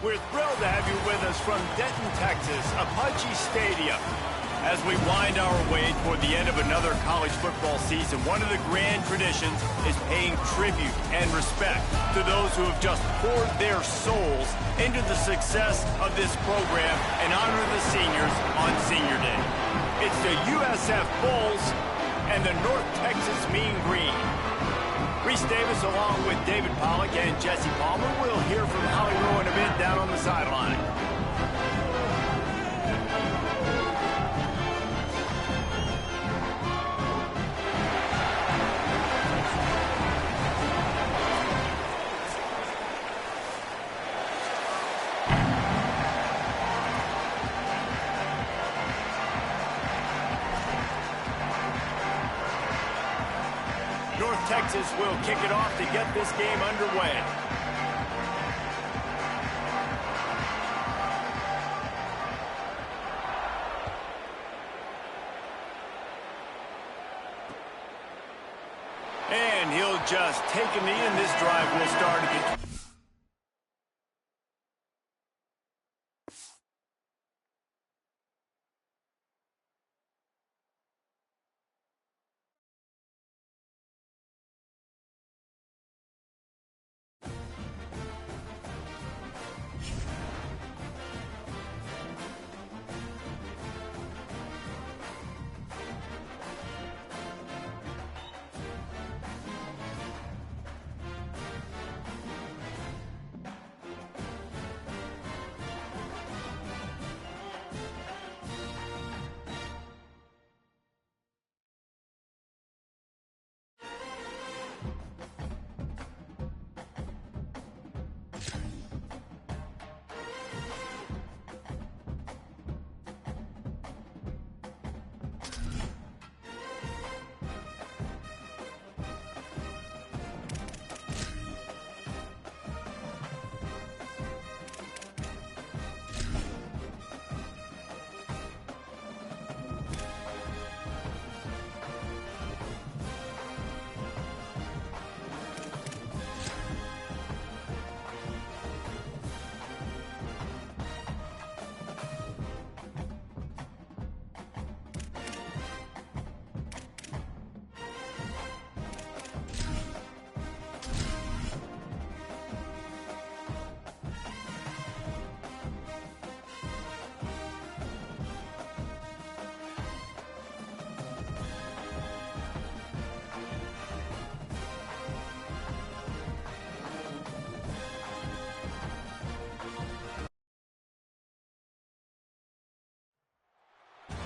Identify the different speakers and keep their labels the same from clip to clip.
Speaker 1: We're thrilled to have you with us from Denton, Texas, Apache Stadium. As we wind our way toward the end of another college football season, one of the grand traditions is paying tribute and respect to those who have just poured their souls into the success of this program and honor the seniors on Senior Day. It's the USF Bulls and the North Texas Mean Green. Reese Davis along with David Pollack and Jesse Palmer. We'll hear from Holly Rowe in a bit down on the sideline. North Texas will kick it off to get this game underway. And he'll just take a knee, and this drive will start again.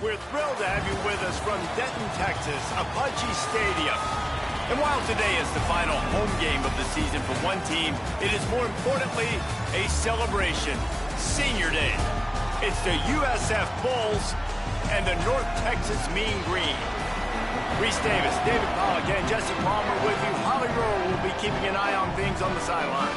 Speaker 1: We're thrilled to have you with us from Denton, Texas, Apache Stadium. And while today is the final home game of the season for one team, it is more importantly a celebration, Senior Day. It's the USF Bulls and the North Texas Mean Green. Reese Davis, David Pollack, and Jesse Palmer with you. Holly Rowe will be keeping an eye on things on the sideline.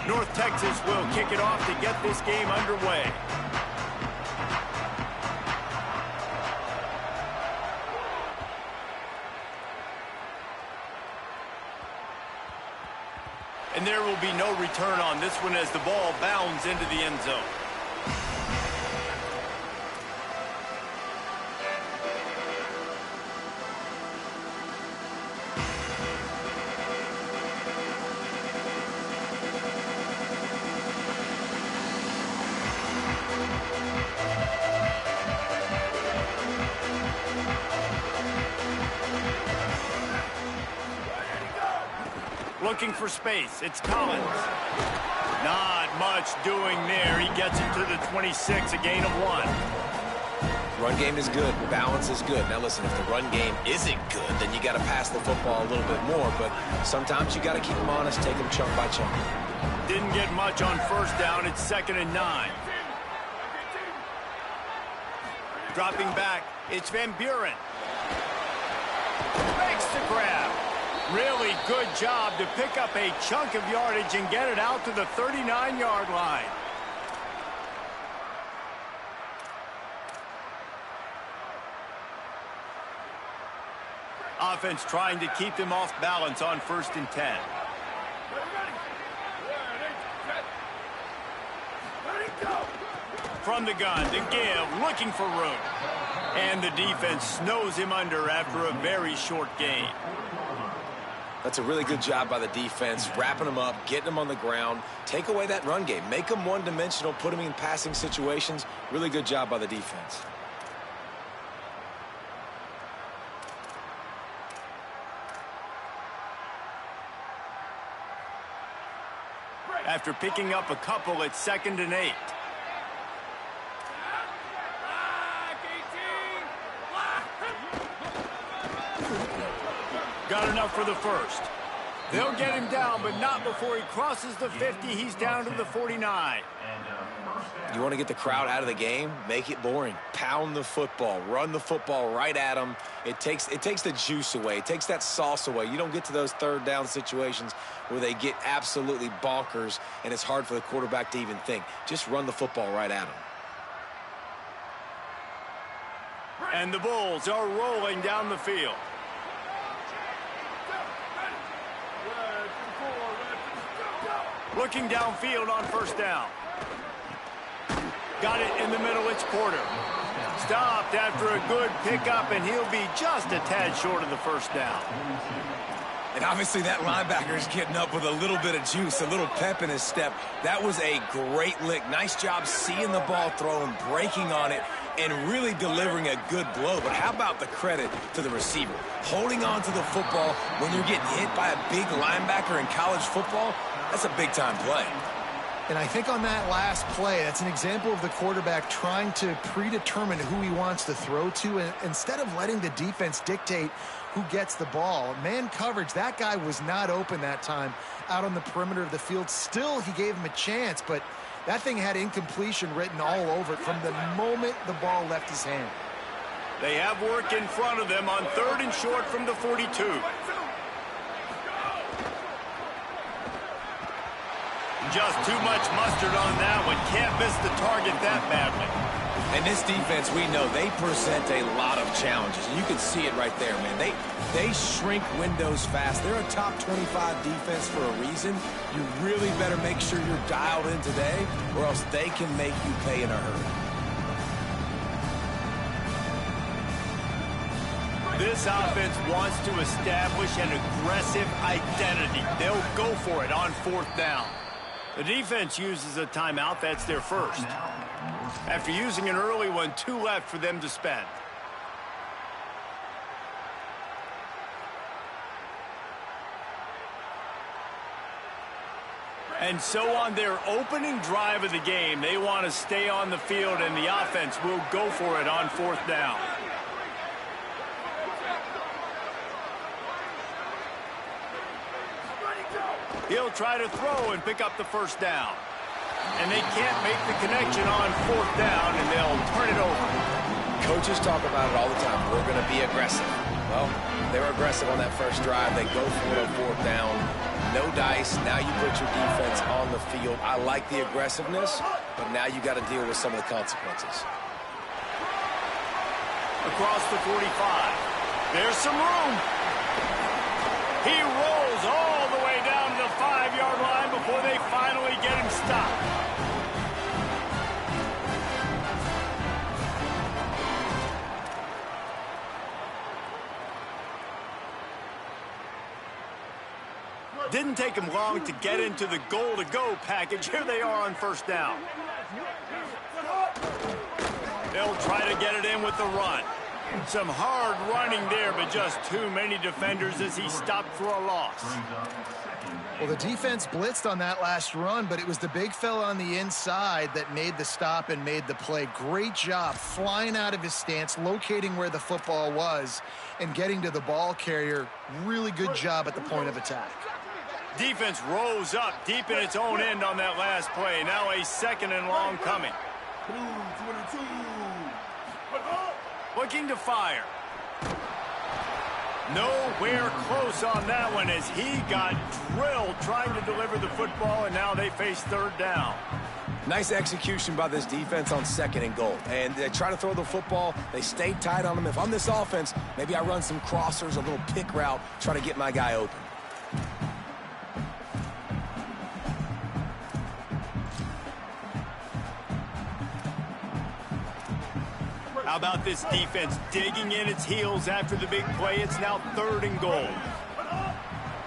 Speaker 1: North Texas will kick it off to get this game underway. And there will be no return on this one as the ball bounds into the end zone. Looking for space. It's Collins. Not much doing there. He gets it to the 26, a gain of 1.
Speaker 2: Run game is good. Balance is good. Now listen, if the run game isn't good, then you got to pass the football a little bit more. But sometimes you got to keep them honest, take them chunk by chunk.
Speaker 1: Didn't get much on first down. It's 2nd and 9. Dropping back, it's Van Buren. Makes the grab. Really good job to pick up a chunk of yardage and get it out to the 39-yard line. Offense trying to keep them off balance on 1st and 10. From the gun to give, looking for room. And the defense snows him under after a very short gain.
Speaker 2: That's a really good job by the defense, wrapping him up, getting him on the ground. Take away that run game. Make him one-dimensional, put him in passing situations. Really good job by the defense.
Speaker 1: After picking up a couple, it's 2nd and 8. Got enough for the first. They'll get him down, but not before he crosses the 50. He's down to the 49.
Speaker 2: You want to get the crowd out of the game? Make it boring. Pound the football. Run the football right at them. It takes the juice away. It takes that sauce away. You don't get to those 3rd down situations where they get absolutely bonkers, and it's hard for the quarterback to even think. Just run the football right at them.
Speaker 1: And the Bulls are rolling down the field. Looking downfield on 1st down. Got it in the middle, it's Porter. Stopped after a good pickup, and he'll be just a tad short of the 1st down.
Speaker 2: And obviously that linebacker is getting up with a little bit of juice, a little pep in his step. That was a great lick. Nice job seeing the ball thrown, breaking on it, and really delivering a good blow. But how about the credit to the receiver? Holding on to the football when you're getting hit by a big linebacker in college football, that's a big-time play.
Speaker 3: And I think on that last play, that's an example of the quarterback trying to predetermine who he wants to throw to, and instead of letting the defense dictate who gets the ball. Man coverage, that guy was not open that time out on the perimeter of the field. Still, he gave him a chance, but that thing had incompletion written all over it from the moment the ball left his hand.
Speaker 1: They have work in front of them on 3rd and short from the 42. Just too much mustard on that one. Can't miss the target that badly.
Speaker 2: And this defense, we know, they present a lot of challenges. And you can see it right there, man. They shrink windows fast. They're a top 25 defense for a reason. You really better make sure you're dialed in today, or else they can make you pay in a hurry.
Speaker 1: This offense wants to establish an aggressive identity. They'll go for it on 4th down. The defense uses a timeout. That's their first. After using an early one, 2 left for them to spend. And so on their opening drive of the game, they want to stay on the field, and the offense will go for it on 4th down. He'll try to throw and pick up the 1st down. And they can't make the connection on 4th down, and they'll turn it over.
Speaker 2: Coaches talk about it all the time. We're going to be aggressive. Well, they were aggressive on that first drive. They go for it on 4th down. No dice. Now you put your defense on the field. I like the aggressiveness, but now you got to deal with some of the consequences.
Speaker 1: Across the 45. There's some room. He rolls all the way down to the 5-yard line before they finally get him stopped. Didn't take him long to get into the goal-to-go package. Here they are on 1st down. They'll try to get it in with the run. Some hard running there, but just too many defenders as he stopped for a loss.
Speaker 3: Well, the defense blitzed on that last run, but it was the big fella on the inside that made the stop and made the play. Great job flying out of his stance, locating where the football was, and getting to the ball carrier. Really good job at the point of attack.
Speaker 1: Defense rose up deep in its own end on that last play. Now a 2nd and long coming. Looking to fire. Nowhere close on that one as he got drilled trying to deliver the football, and now they face 3rd down.
Speaker 2: Nice execution by this defense on 2nd and goal. And they try to throw the football. They stay tight on them. If I'm this offense, maybe I run some crossers, a little pick route, try to get my guy open.
Speaker 1: How about this defense digging in its heels after the big play? It's now 3rd and goal.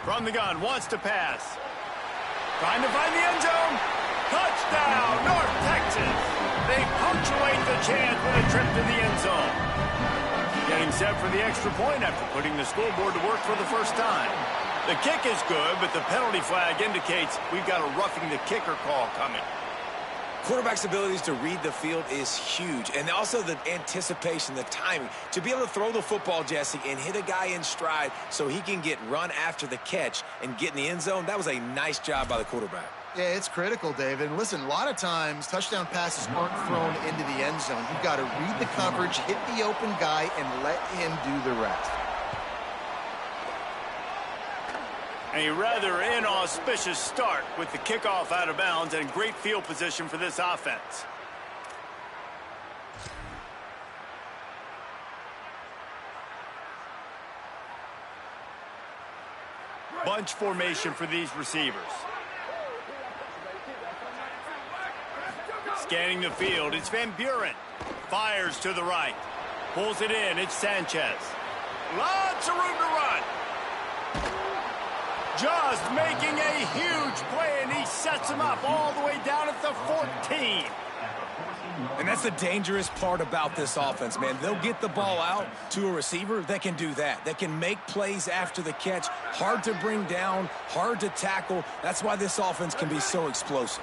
Speaker 1: From the gun, wants to pass. Trying to find the end zone. Touchdown, North Texas. They punctuate the chance with a trip to the end zone. Getting set for the extra point after putting the scoreboard to work for the first time. The kick is good, but the penalty flag indicates we've got a roughing the kicker call coming.
Speaker 2: Quarterback's abilities to read the field is huge, and also the anticipation, the timing. To be able to throw the football, Jesse, and hit a guy in stride so he can get run after the catch and get in the end zone, that was a nice job by the quarterback.
Speaker 3: Yeah, it's critical, David. And listen, a lot of times touchdown passes aren't thrown into the end zone. You've got to read the coverage, hit the open guy, and let him do the rest.
Speaker 1: A rather inauspicious start with the kickoff out of bounds and great field position for this offense. Bunch formation for these receivers. Scanning the field, it's Van Buren. Fires to the right. Pulls it in, it's Sanchez. Lots of room to run. Just making a huge play, and he sets him up all the way down at the 14.
Speaker 2: And that's the dangerous part about this offense, man. They'll get the ball out to a receiver that can do that. That can make plays after the catch. Hard to bring down, hard to tackle. That's why this offense can be so explosive.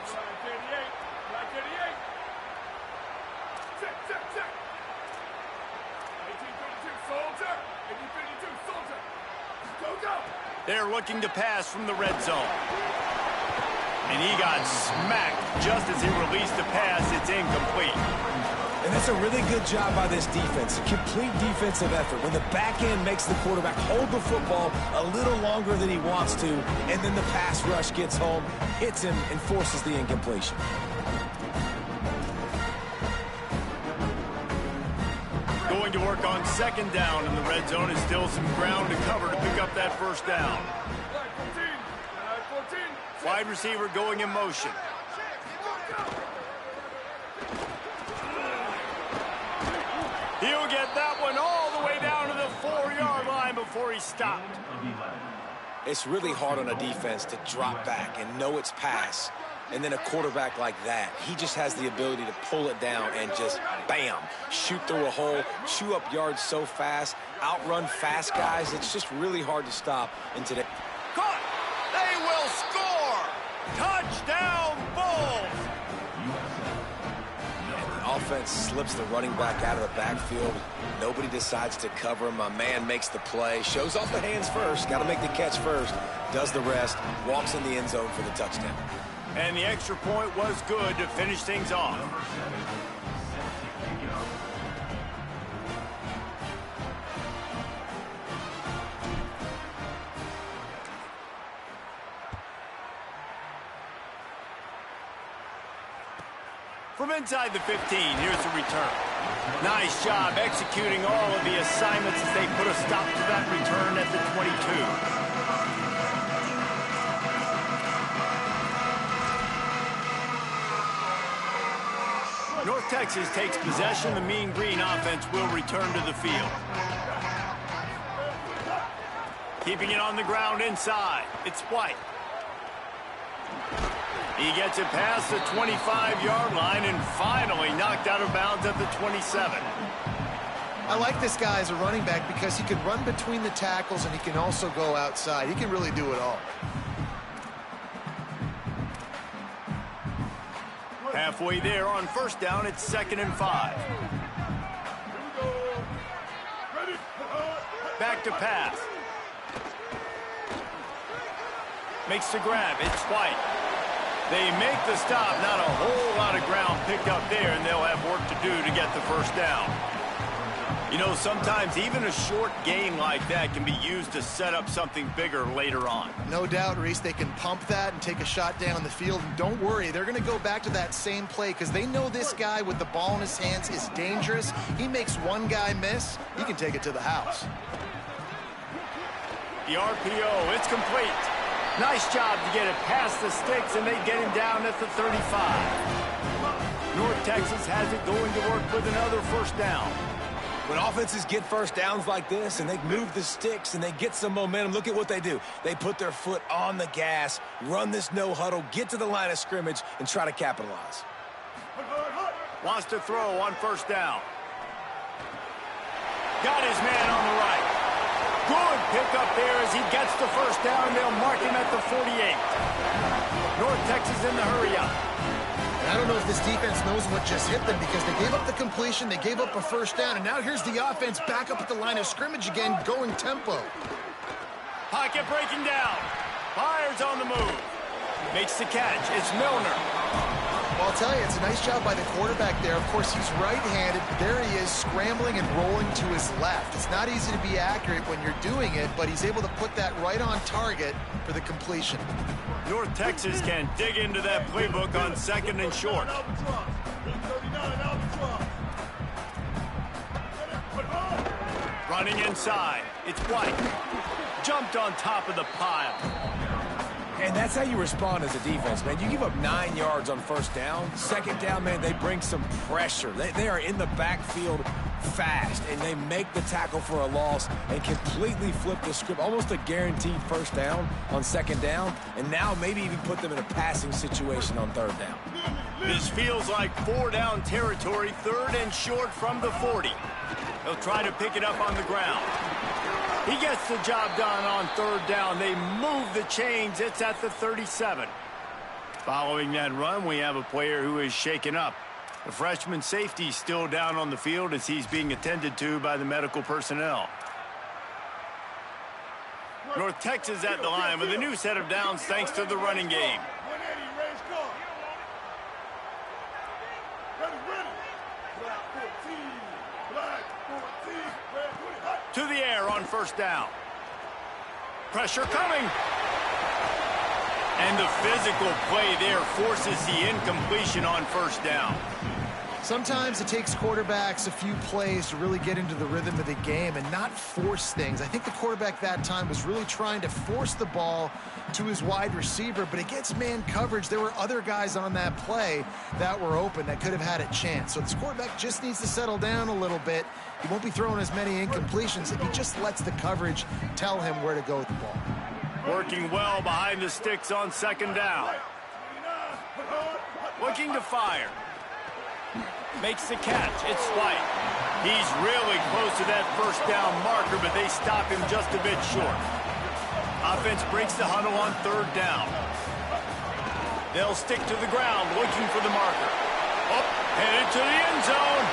Speaker 1: They're looking to pass from the red zone. And he got smacked just as he released the pass. It's incomplete.
Speaker 2: And that's a really good job by this defense. A complete defensive effort. When the back end makes the quarterback hold the football a little longer than he wants to, and then the pass rush gets home, hits him, and forces the incompletion.
Speaker 1: Going to work on 2nd down in the red zone. Is still some ground to cover to pick up that 1st down. Wide receiver going in motion. He'll get that one all the way down to the 4-yard line before he stopped.
Speaker 2: It's really hard on a defense to drop back and know it's pass. And then a quarterback like that, he just has the ability to pull it down and just, bam, shoot through a hole, chew up yards so fast, outrun fast guys. It's just really hard to stop in today.
Speaker 1: Caught! They will score! Touchdown, Bulls!
Speaker 2: And the offense slips the running back out of the backfield. Nobody decides to cover him. My man makes the play, shows off the hands first, got to make the catch first, does the rest, walks in the end zone for the touchdown.
Speaker 1: And the extra point was good to finish things off. From inside the 15, here's the return. Nice job executing all of the assignments as they put a stop to that return at the 22. North Texas takes possession. The Mean Green offense will return to the field. Keeping it on the ground inside. It's White. He gets it past the 25-yard line and finally knocked out of bounds at the 27.
Speaker 3: I like this guy as a running back because he can run between the tackles and he can also go outside. He can really do it all.
Speaker 1: Halfway there on 1st down, it's 2nd and 5. Back to pass. Makes the grab. It's White. They make the stop. Not a whole lot of ground picked up there, and they'll have work to do to get the first down. You know, sometimes even a short game like that can be used to set up something bigger later on.
Speaker 3: No doubt, Reese, they can pump that and take a shot down the field. And don't worry, they're going to go back to that same play because they know this guy with the ball in his hands is dangerous. He makes one guy miss, he can take it to the house.
Speaker 1: The RPO, it's complete. Nice job to get it past the sticks, and they get him down at the 35. North Texas has it going to work with another first down.
Speaker 2: When offenses get first downs like this and they move the sticks and they get some momentum, look at what they do. They put their foot on the gas, run this no huddle, get to the line of scrimmage, and try to capitalize.
Speaker 1: Wants to throw on first down. Got his man on the right. Good pickup there as he gets the first down. They'll mark him at the 48. North Texas in the hurry up.
Speaker 3: I don't know if this defense knows what just hit them because they gave up the completion, they gave up a first down, and now here's the offense back up at the line of scrimmage again, going tempo.
Speaker 1: Pocket breaking down. Fires on the move. Makes the catch. It's Milner.
Speaker 3: Well, I'll tell you, it's a nice job by the quarterback there. Of course, he's right-handed. There he is, scrambling and rolling to his left. It's not easy to be accurate when you're doing it, but he's able to put that right on target for the completion.
Speaker 1: North Texas can dig into that playbook on second and short. Running inside. It's White. Jumped on top of the pile.
Speaker 2: And that's how you respond as a defense, man. You give up 9 yards on first down. Second down, man, they bring some pressure. They are in the backfield fast, and they make the tackle for a loss and completely flip the script. Almost a guaranteed first down on second down, and now maybe even put them in a passing situation on third down.
Speaker 1: This feels like 4-down territory, third and short from the 40. They'll try to pick it up on the ground. He gets the job done on third down. They move the chains. It's at the 37. Following that run, we have a player who is shaken up. The freshman safety still down on the field as he's being attended to by the medical personnel. North Texas at the line with a new set of downs thanks to the running game. To the air on first down. Pressure coming. And the physical play there forces the incompletion on first down.
Speaker 3: Sometimes it takes quarterbacks a few plays to really get into the rhythm of the game and not force things. I think the quarterback that time was really trying to force the ball to his wide receiver, but against man coverage, there were other guys on that play that were open that could have had a chance. So this quarterback just needs to settle down a little bit. He won't be throwing as many incompletions if he just lets the coverage tell him where to go with the ball.
Speaker 1: Working well behind the sticks on second down. Looking to fire. Makes the catch. It's White. He's really close to that first down marker, but they stop him just a bit short. Offense breaks the huddle on third down. They'll stick to the ground looking for the marker. Up, headed to the end zone.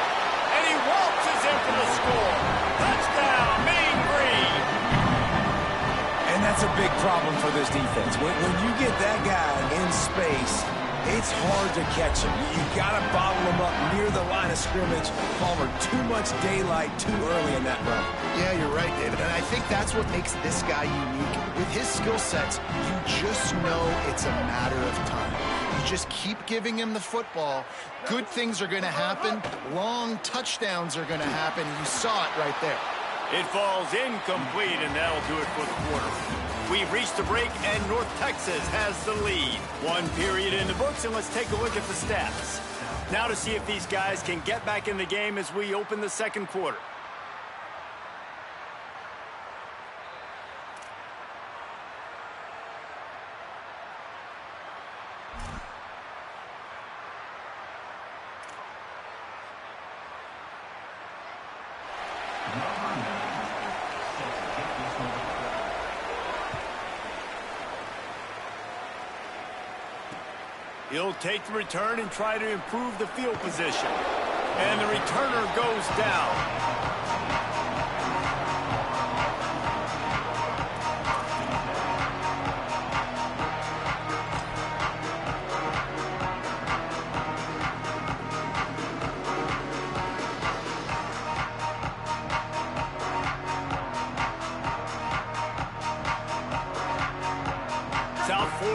Speaker 1: And he waltzes in for the score. Touchdown, Mean Green.
Speaker 2: And that's a big problem for this defense. When you get that guy in space, it's hard to catch him. You got to bottle him up near the line of scrimmage. Palmer, too much daylight too early in that run.
Speaker 3: Yeah, you're right, David. And I think that's what makes this guy unique. With his skill sets, you just know it's a matter of time. You just keep giving him the football. Good things are going to happen. Long touchdowns are going to happen. You saw it right there.
Speaker 1: It falls incomplete, and that'll do it for the quarter. We've reached the break, and North Texas has the lead. One period in the books, and let's take a look at the stats. Now to see if these guys can get back in the game as we open the second quarter. He'll take the return and try to improve the field position. And the returner goes down.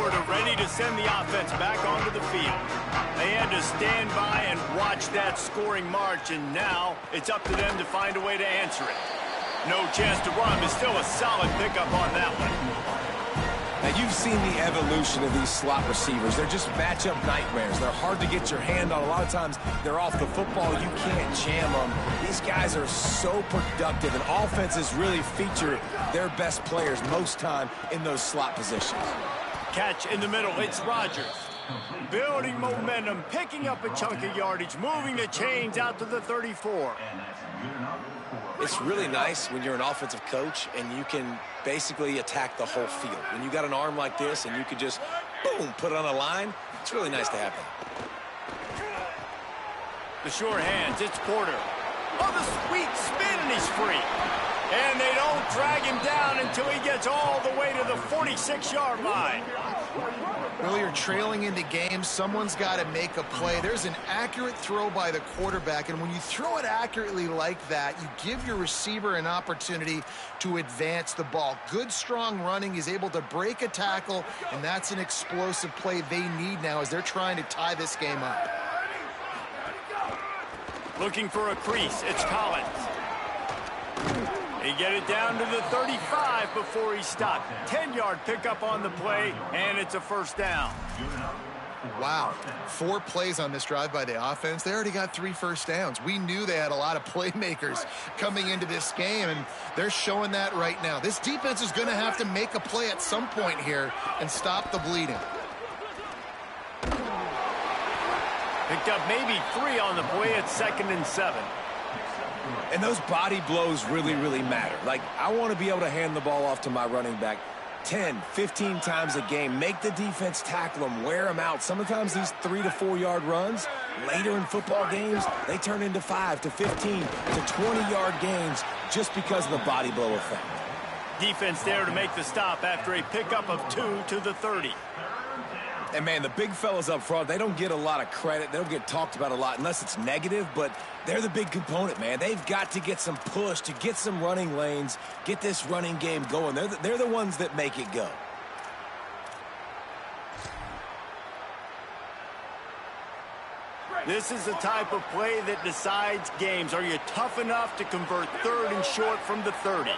Speaker 1: Florida ready to send the offense back onto the field. They had to stand by and watch that scoring march, and now it's up to them to find a way to answer it. No chance to run, but still a solid pickup on that one.
Speaker 2: Now, you've seen the evolution of these slot receivers. They're just matchup nightmares. They're hard to get your hand on. A lot of times, they're off the football. You can't jam them. These guys are so productive, and offenses really feature their best players most time in those slot positions.
Speaker 1: Catch in the middle. It's Rodgers. Building momentum, picking up a chunk of yardage, moving the chains out to the 34.
Speaker 2: It's really nice when you're an offensive coach and you can basically attack the whole field. When you got an arm like this and you can just, boom, put it on a line, it's really nice to have that.
Speaker 1: The sure hands, it's Porter. Oh, the sweet spin, and he's free. And they don't drag him down until he gets all the way to the 46-yard line.
Speaker 3: Well, you're trailing into games. Someone's got to make a play. There's an accurate throw by the quarterback, and when you throw it accurately like that, you give your receiver an opportunity to advance the ball. Good, strong running. He's able to break a tackle, and that's an explosive play they need now as they're trying to tie this game up.
Speaker 1: Looking for a crease. It's Collins. They get it down to the 35 before he stopped. 10-yard pickup on the play, and it's a first down.
Speaker 3: Wow, 4 plays on this drive by the offense. They already got 3 first downs. We knew they had a lot of playmakers coming into this game, and they're showing that right now. This defense is going to have to make a play at some point here and stop the bleeding.
Speaker 1: Picked up maybe 3 on the play at 2nd and 7.
Speaker 2: And those body blows really, really matter. Like, I want to be able to hand the ball off to my running back 10, 15 times a game. Make the defense tackle them, wear them out. Sometimes these 3 to 4 yard runs, later in football games, they turn into 5 to 15 to 20-yard gains just because of the body blow effect.
Speaker 1: Defense there to make the stop after a pickup of 2 to the 30.
Speaker 2: And, man, the big fellas up front, they don't get a lot of credit. They don't get talked about a lot unless it's negative, but they're the big component, man. They've got to get some push, to get some running lanes, get this running game going. They're the ones that make it go.
Speaker 1: This is the type of play that decides games. Are you tough enough to convert 3rd and short from the 30?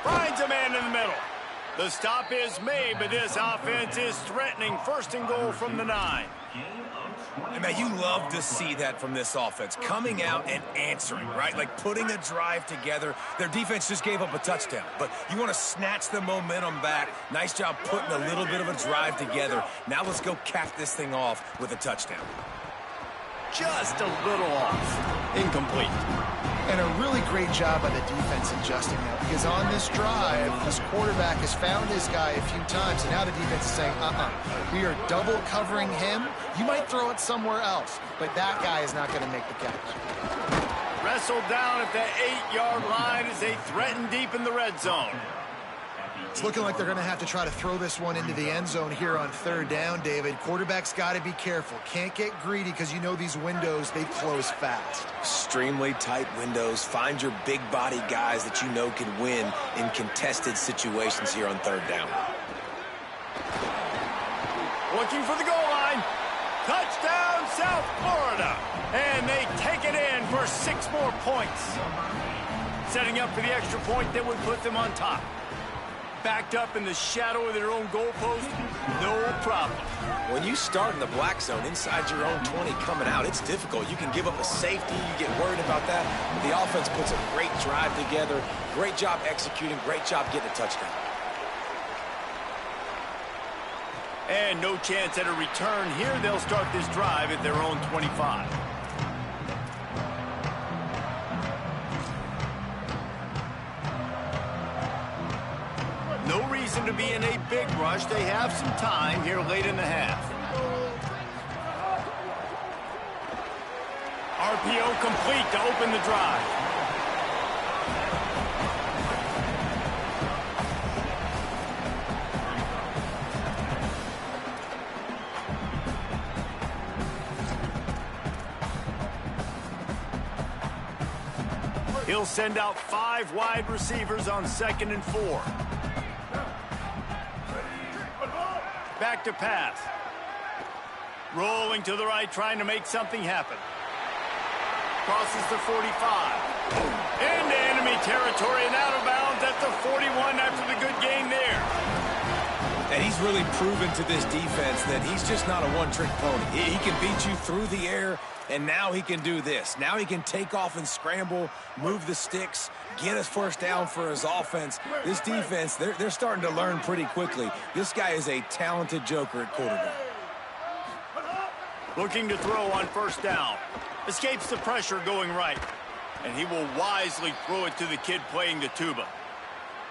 Speaker 1: Finds a man in the middle. The stop is made, but this offense is threatening. 1st and goal from the 9.
Speaker 2: And, man, you love to see that from this offense. Coming out and answering, right? Like putting a drive together. Their defense just gave up a touchdown, but you want to snatch the momentum back. Nice job putting a little bit of a drive together. Now let's go cap this thing off with a touchdown.
Speaker 1: Just a little off. Incomplete.
Speaker 3: And a really great job by the defense adjusting now, because on this drive, this quarterback has found his guy a few times, and now the defense is saying, we are double covering him. You might throw it somewhere else, but that guy is not going to make the catch.
Speaker 1: Wrestled down at the 8-yard line as they threaten deep in the red zone.
Speaker 3: It's looking like they're going to have to try to throw this one into the end zone here on 3rd down, David. Quarterback's got to be careful. Can't get greedy because you know these windows, they close fast.
Speaker 2: Extremely tight windows. Find your big body guys that you know can win in contested situations here on 3rd down.
Speaker 1: Looking for the goal line. Touchdown, South Florida. And they take it in for 6 more points. Setting up for the extra point that would put them on top. Backed up in the shadow of their own goalpost, no problem.
Speaker 2: When you start in the black zone inside your own 20 coming out, it's difficult. You can give up a safety. You get worried about that. But the offense puts a great drive together. Great job executing. Great job getting a touchdown.
Speaker 1: And no chance at a return here. They'll start this drive at their own 25. No reason to be in a big rush. They have some time here late in the half. RPO complete to open the drive. He'll send out 5 wide receivers on 2nd and 4. back to pass. Rolling to the right, trying to make something happen. Crosses the 45. Into enemy territory and out of bounds at the 41 after the good gain there.
Speaker 2: And he's really proven to this defense that he's just not a one-trick pony. He can beat you through the air, and now he can do this. Now he can take off and scramble, move the sticks, get us first down for his offense. This defense, they're starting to learn pretty quickly. This guy is a talented joker at quarterback.
Speaker 1: Looking to throw on first down. Escapes the pressure going right. And he will wisely throw it to the kid playing the tuba.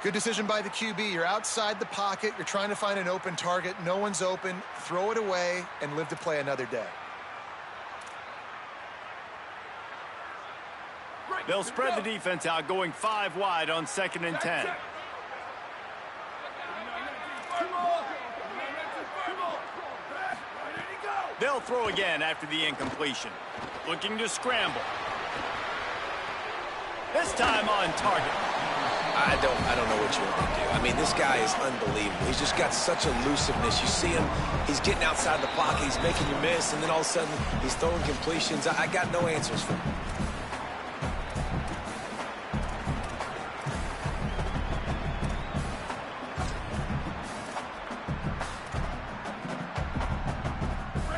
Speaker 3: Good decision by the QB. You're outside the pocket. You're trying to find an open target. No one's open. Throw it away and live to play another day.
Speaker 1: They'll spread the defense out, going 5 wide on 2nd and 10. They'll throw again after the incompletion. Looking to scramble. This time on target.
Speaker 2: I don't know what you want to do. I mean, this guy is unbelievable. He's just got such elusiveness. You see him, he's getting outside the pocket, he's making you miss, and then all of a sudden, he's throwing completions. I got no answers for him.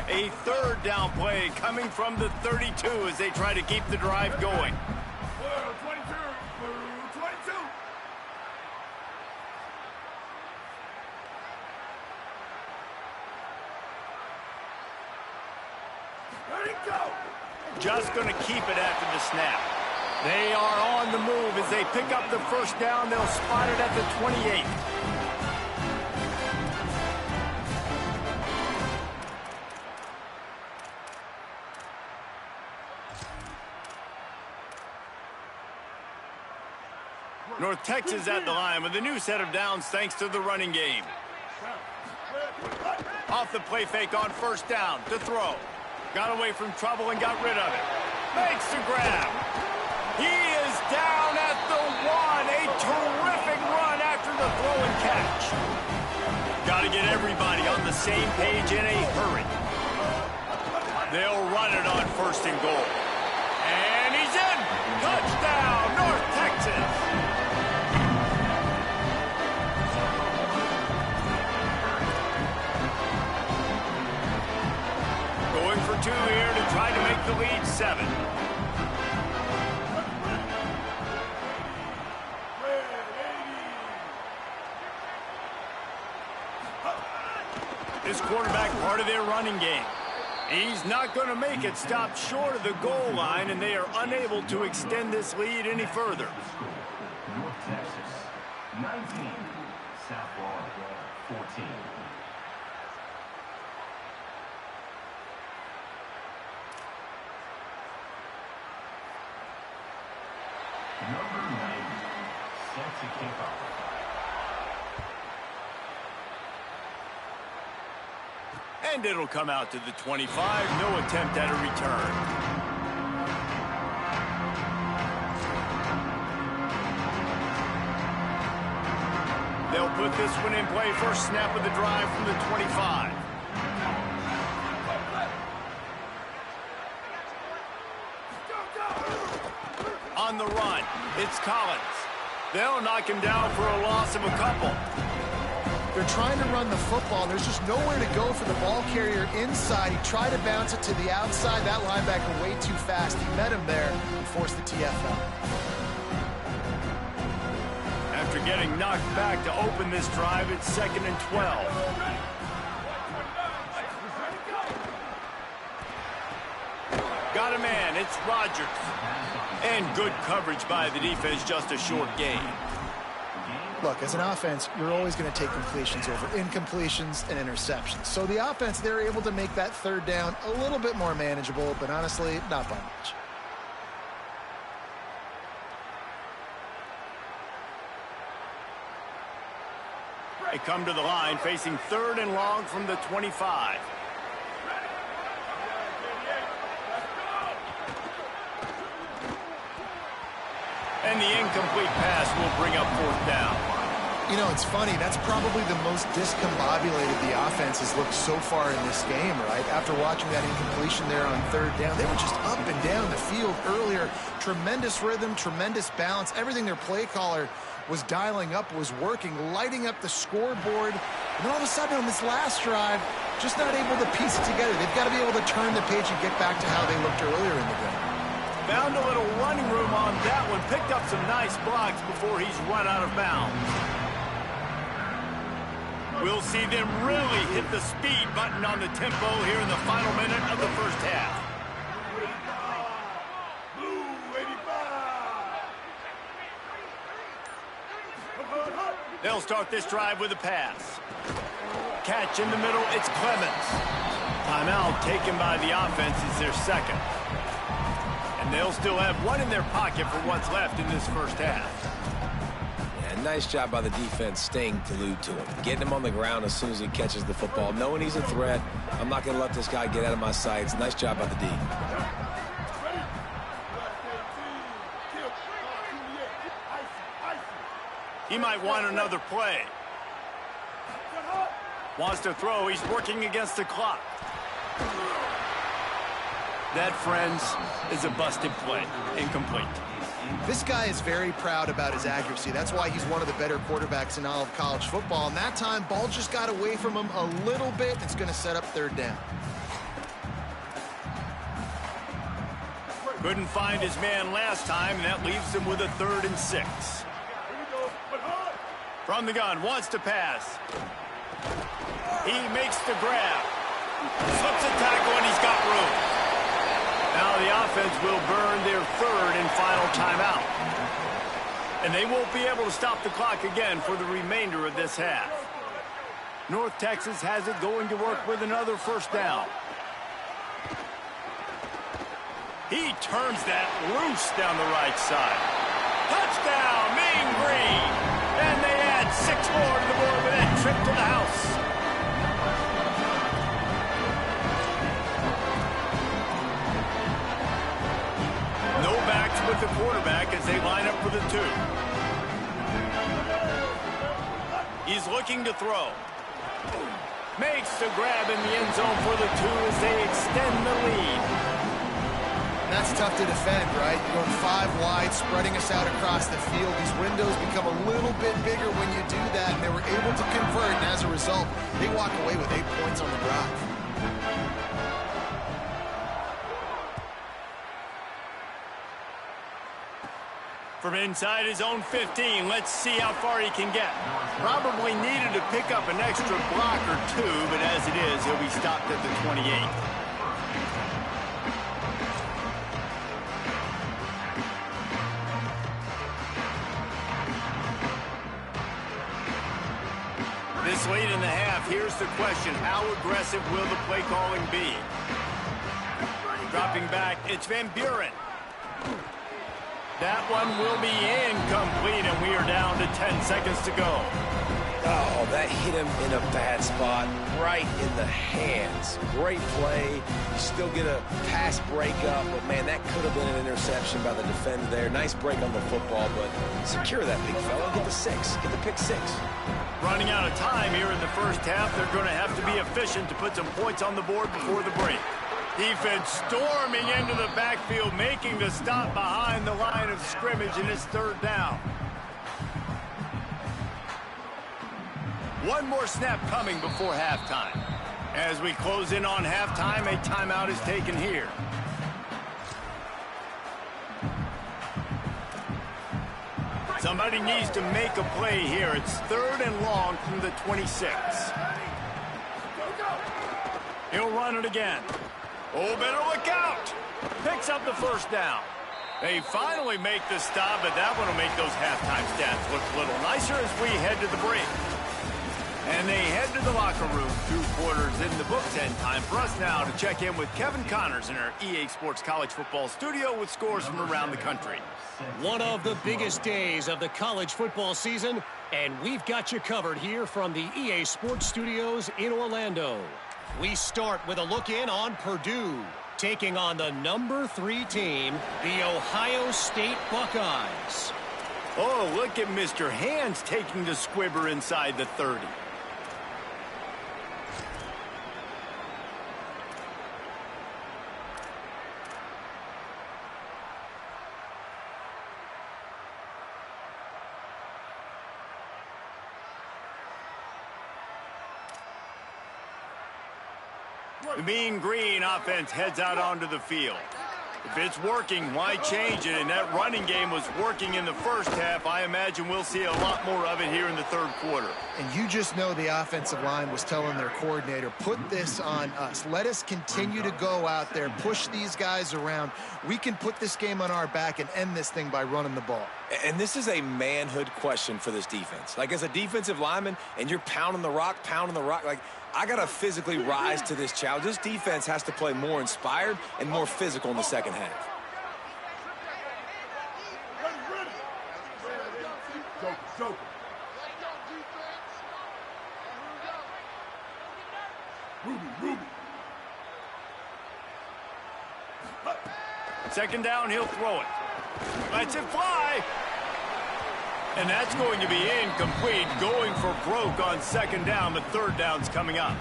Speaker 1: A 3rd down play coming from the 32 as they try to keep the drive going. Just going to keep it after the snap. They are on the move as they pick up the first down. They'll spot it at the 28. North Texas at the line with a new set of downs thanks to the running game. Off the play fake on first down to throw. Got away from trouble and got rid of it. Makes the grab. He is down at the 1. A terrific run after the throw and catch. Got to get everybody on the same page in a hurry. They'll run it on 1st and goal. And he's in. Touchdown, North Texas. Going for 2 here to try to make the lead 7. This quarterback part of their running game. He's not going to make it. Stop short of the goal line, and they are unable to extend this lead any further.
Speaker 4: North Texas, 19. South Florida, 14. Number 90, set to kick off.
Speaker 1: And it'll come out to the 25. No attempt at a return. They'll put this one in play. First snap of the drive from the 25. On the run, it's Collins. They'll knock him down for a loss of a couple.
Speaker 3: They're trying to run the football. There's just nowhere to go for the ball carrier inside. He tried to bounce it to the outside. That linebacker way too fast. He met him there and forced the TFL.
Speaker 1: After getting knocked back to open this drive, it's 2nd and 12. Got a man. It's Rodgers. And good coverage by the defense, just a short gain.
Speaker 3: Look, as an offense, you're always going to take completions over incompletions and interceptions. So the offense, they're able to make that 3rd down a little bit more manageable, but honestly, not by much.
Speaker 1: They come to the line, facing 3rd and long from the 25. And the incomplete pass will bring up 4th down.
Speaker 3: You know, it's funny. That's probably the most discombobulated the offense has looked so far in this game, right? After watching that incompletion there on third down, they were just up and down the field earlier. Tremendous rhythm, tremendous balance. Everything their play caller was dialing up was working, lighting up the scoreboard. And then all of a sudden on this last drive, just not able to piece it together. They've got to be able to turn the page and get back to how they looked earlier in the game.
Speaker 1: Found a little running room on that one. Picked up some nice blocks before he's run out of bounds. We'll see them really hit the speed button on the tempo here in the final minute of the first half. They'll start this drive with a pass. Catch in the middle, it's Clemens. Timeout taken by the offense is their second. And they'll still have one in their pocket for what's left in this first half.
Speaker 2: Yeah, nice job by the defense staying glued to him. Getting him on the ground as soon as he catches the football. Knowing he's a threat, I'm not going to let this guy get out of my sights. Nice job by the D.
Speaker 1: He might want another play. Wants to throw. He's working against the clock. That, friends, is a busted play. Incomplete.
Speaker 3: This guy is very proud about his accuracy. That's why he's one of the better quarterbacks in all of college football. And that time, ball just got away from him a little bit. It's going to set up third down.
Speaker 1: Couldn't find his man last time, and that leaves him with a 3rd and 6. From the gun, wants to pass. He makes the grab. Slips a tackle, and he's got room. Now the offense will burn their 3rd and final timeout. And they won't be able to stop the clock again for the remainder of this half. North Texas has it going to work with another first down. He turns that loose down the right side. Touchdown, Mean Green! And they add 6 more to the board with that trip to the house. No backs with the quarterback as they line up for the 2. He's looking to throw. Makes the grab in the end zone for the 2 as they extend the lead.
Speaker 3: That's tough to defend, right? You're going 5 wide, spreading us out across the field. These windows become a little bit bigger when you do that, and they were able to convert, and as a result, they walk away with 8 points on the drive.
Speaker 1: From inside his own 15, let's see how far he can get. Probably needed to pick up an extra block or 2, but as it is, he'll be stopped at the 28. This late in the half, here's the question. How aggressive will the play calling be? Dropping back, it's Van Buren. That one will be incomplete, and we are down to 10 seconds to go.
Speaker 2: Oh, that hit him in a bad spot, right in the hands. Great play. You still get a pass breakup, but, man, that could have been an interception by the defender there. Nice break on the football, but secure that big fella. Get the 6. Get the pick 6.
Speaker 1: Running out of time here in the first half. They're going to have to be efficient to put some points on the board before the break. Defense storming into the backfield, making the stop behind the line of scrimmage, and it's 3rd down. One more snap coming before halftime. As we close in on halftime, a timeout is taken here. Somebody needs to make a play here. It's 3rd and long from the 26. He'll run it again. Oh, better look out. Picks up the first down. They finally make the stop, but that one will make those halftime stats look a little nicer as we head to the break. And they head to the locker room. 2 quarters in the books, and time for us now to check in with Kevin Connors in our EA Sports College Football studio with scores from around the country.
Speaker 5: One of the biggest days of the college football season, and we've got you covered here from the EA Sports Studios in Orlando. We start with a look in on Purdue, taking on the number 3 team, the Ohio State Buckeyes.
Speaker 1: Oh, look at Mr. Hands taking the squibber inside the 30. The Mean Green offense heads out onto the field. If it's working, why change it? And that running game was working in the first half. I imagine we'll see a lot more of it here in the third quarter.
Speaker 3: And you just know the offensive line was telling their coordinator, put this on us. Let us continue to go out there, push these guys around. We can put this game on our back and end this thing by running the ball.
Speaker 2: And this is a manhood question for this defense. Like, as a defensive lineman, and you're pounding the rock, like, I got to physically rise to this challenge. This defense has to play more inspired and more physical in the second half.
Speaker 1: Second down, he'll throw it. Lets it fly. And that's going to be incomplete, going for broke on second down, but third down's coming up.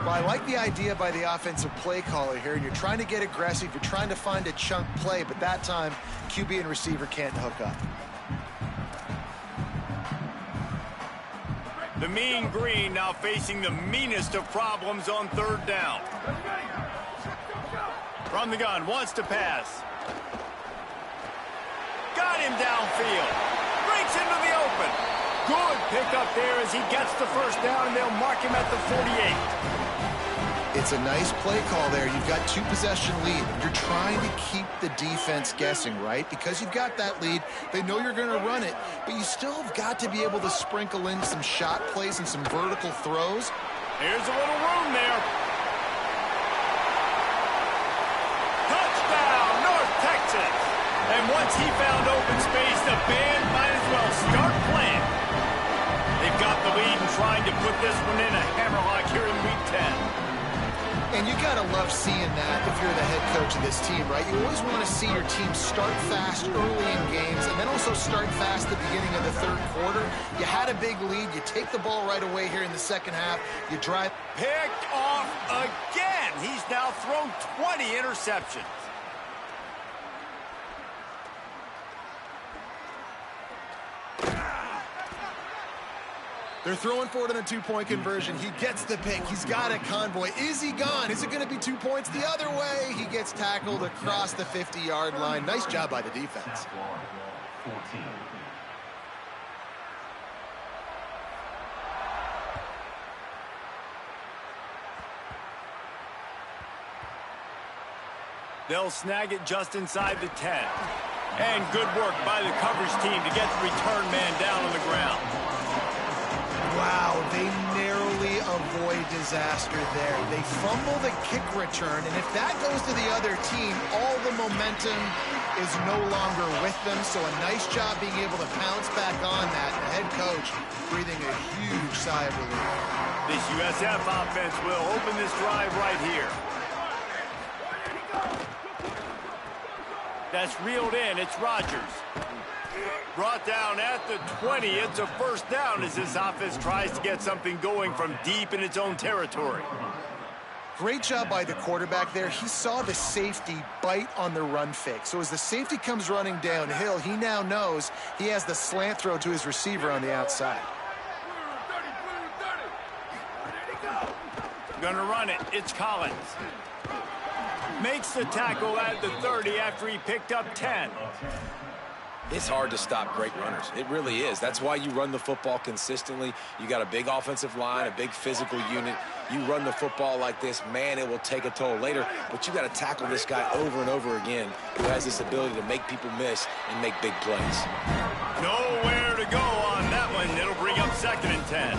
Speaker 3: Well, I like the idea by the offensive play caller here. You're trying to get aggressive. You're trying to find a chunk play, but that time, QB and receiver can't hook up.
Speaker 1: The Mean Green now facing the meanest of problems on third down. From the gun, wants to pass. Got him downfield. Breaks into the open. Good pickup there as he gets the first down, and they'll mark him at the 48.
Speaker 3: It's a nice play call there. You've got two-possession lead. You're trying to keep the defense guessing, right? Because you've got that lead. They know you're going to run it, but you still have got to be able to sprinkle in some shot plays and some vertical throws.
Speaker 1: Here's a little room there. Touchdown, North Texas. And once he found open space, the band might as well start playing. They've got the lead and trying to put this one in a hammerlock here in Week 10.
Speaker 3: And you got to love seeing that if you're the head coach of this team, right? You always want to see your team start fast early in games and then also start fast at the beginning of the third quarter. You had a big lead. You take the ball right away here in the second half. You drive.
Speaker 1: Picked off again. He's now thrown 20 interceptions.
Speaker 3: They're throwing for it on a two-point conversion. He gets the pick. He's got a convoy. Is he gone? Is it going to be 2 points the other way? He gets tackled across the 50-yard line. Nice job by the defense.
Speaker 1: They'll snag it just inside the 10. And good work by the coverage team to get the return man down on the ground.
Speaker 3: Wow, they narrowly avoid disaster there. They fumble the kick return, and if that goes to the other team, all the momentum is no longer with them. So a nice job being able to pounce back on that. The head coach breathing a huge sigh of relief.
Speaker 1: This USF offense will open this drive right here. That's reeled in. It's Rodgers. Brought down at the 20. It's a first down as this offense tries to get something going from deep in its own territory.
Speaker 3: Great job by the quarterback there. He saw the safety bite on the run fake. So as the safety comes running downhill, he now knows he has the slant throw to his receiver on the outside.
Speaker 1: Gonna run it. It's Collins. Makes the tackle at the 30 after he picked up 10.
Speaker 2: It's hard to stop great runners. It really is. That's why you run the football consistently. You got a big offensive line, a big physical unit. You run the football like this, man, it will take a toll later. But you got to tackle this guy over and over again who has this ability to make people miss and make big plays.
Speaker 1: Nowhere to go on that one. It'll bring up second and 10.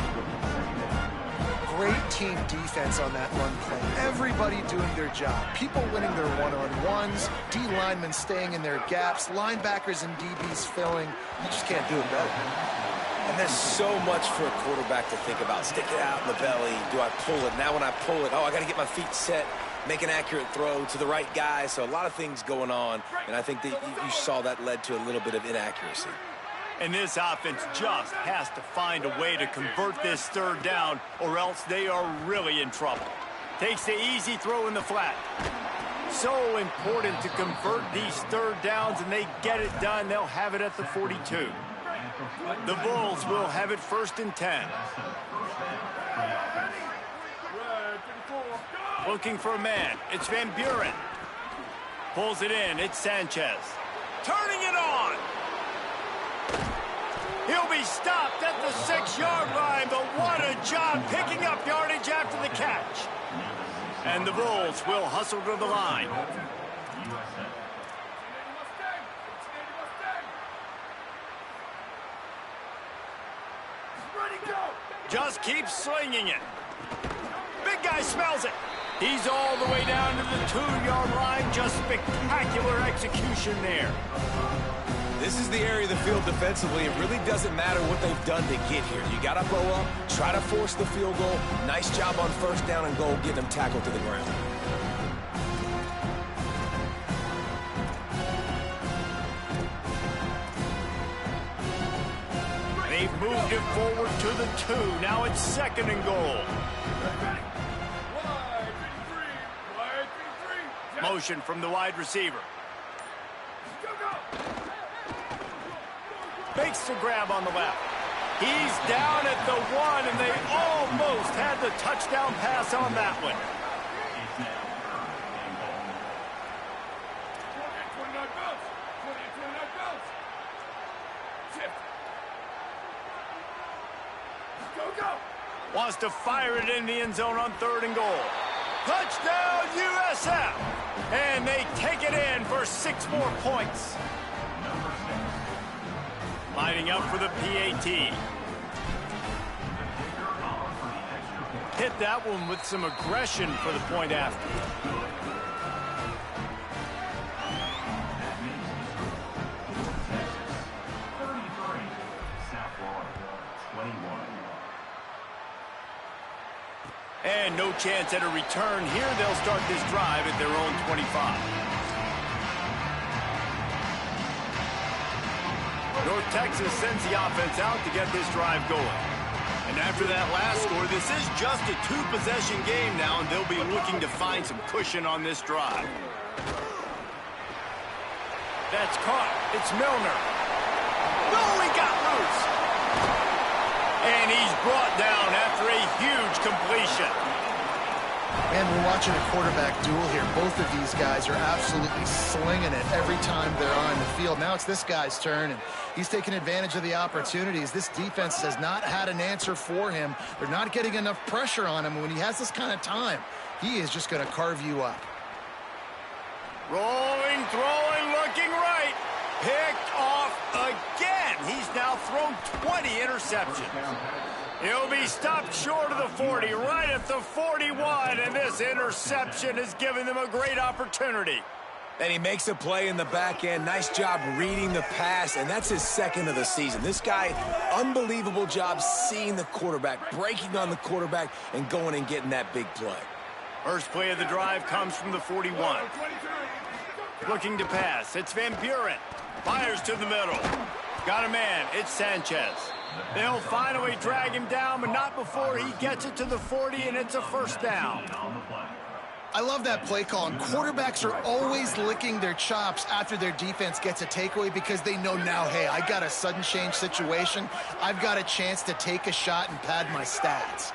Speaker 3: Great team defense on that run play. Everybody doing their job. People winning their one-on-ones. D linemen staying in their gaps. Linebackers and DBs filling. You just can't do it better.
Speaker 2: And there's so much for a quarterback to think about. Stick it out in the belly. Do I pull it? Now when I pull it, I got to get my feet set. Make an accurate throw to the right guy. So a lot of things going on. And I think that you saw that led to a little bit of inaccuracy.
Speaker 1: And this offense just has to find a way to convert this third down, or else they are really in trouble. Takes the easy throw in the flat. So important to convert these third downs, and they get it done. They'll have it at the 42. The Bulls will have it 1st and 10. Looking for a man. It's Van Buren. Pulls it in. It's Sanchez. Turning it on. He'll be stopped at the 6-yard line, but what a job picking up yardage after the catch. And the Bulls will hustle to the line. Just keeps slinging it. Big guy smells it. He's all the way down to the 2-yard line. Just spectacular execution there.
Speaker 2: This is the area of the field defensively. It really doesn't matter what they've done to get here. You got to bow up, try to force the field goal. Nice job on 1st down and goal, getting them tackled to the ground.
Speaker 1: They've moved it forward to the 2. Now it's 2nd and goal. Motion from the wide receiver. Makes the grab on the left. He's down at the 1, and they almost had the touchdown pass on that one. Wants to fire it in the end zone on 3rd and goal. Touchdown, USF! And they take it in for 6 more points. Lining up for the PAT. Hit that one with some aggression for the point after. And no chance at a return here. They'll start this drive at their own 25. North Texas sends the offense out to get this drive going. And after that last score, this is just a 2-possession game now, and they'll be looking to find some cushion on this drive. That's caught. It's Milner. No, he got loose. And he's brought down after a huge completion.
Speaker 3: Man, we're watching a quarterback duel here. Both of these guys are absolutely slinging it every time they're on the field. Now it's this guy's turn, and he's taking advantage of the opportunities. This defense has not had an answer for him. They're not getting enough pressure on him. When he has this kind of time, he is just going to carve you up.
Speaker 1: Rolling, throwing, looking right. Picked off again. He's now thrown 20 interceptions. He'll be stopped short of the 40, right at the 41, and this interception has given them a great opportunity.
Speaker 2: And he makes a play in the back end. Nice job reading the pass, and that's his 2nd of the season. This guy, unbelievable job seeing the quarterback, breaking on the quarterback, and going and getting that big play.
Speaker 1: First play of the drive comes from the 41. Looking to pass. It's Van Buren. Fires to the middle. Got a man. It's Sanchez. They'll finally drag him down, but not before he gets it to the 40, and it's a 1st down.
Speaker 3: I love that play call, and quarterbacks are always licking their chops after their defense gets a takeaway because they know now, hey, I got a sudden change situation. I've got a chance to take a shot and pad my stats.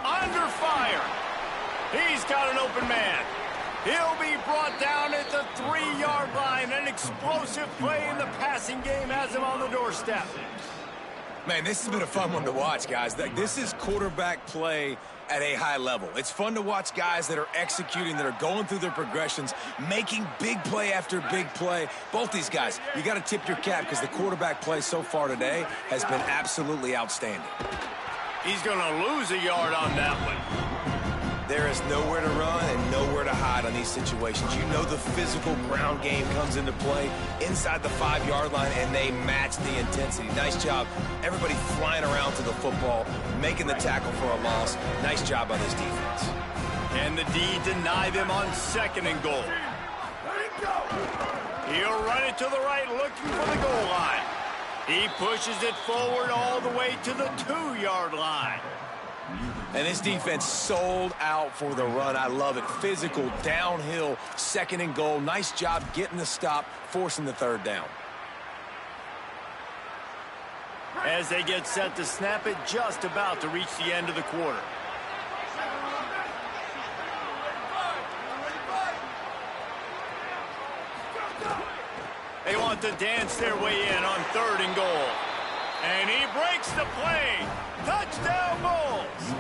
Speaker 1: Under fire. He's got an open man. He'll be brought down at the 3-yard line. An explosive play in the passing game has him on the doorstep.
Speaker 2: Man, this has been a fun one to watch, guys. This is quarterback play at a high level. It's fun to watch guys that are executing, that are going through their progressions, making big play after big play. Both these guys, you got to tip your cap because the quarterback play so far today has been absolutely outstanding.
Speaker 1: He's going to lose a yard on that one.
Speaker 2: There is nowhere to run and nowhere to hide on these situations. You know the physical ground game comes into play inside the 5-yard line, and they match the intensity. Nice job. Everybody flying around to the football, making the tackle for a loss. Nice job on this defense.
Speaker 1: Can the D deny them on 2nd and goal? He'll run it to the right, looking for the goal line. He pushes it forward all the way to the 2-yard line.
Speaker 2: And this defense sold out for the run. I love it. Physical, downhill, 2nd and goal. Nice job getting the stop, forcing the 3rd down.
Speaker 1: As they get set to snap it, just about to reach the end of the quarter. They want to dance their way in on 3rd and goal. And he breaks the play. Touchdown Bulls.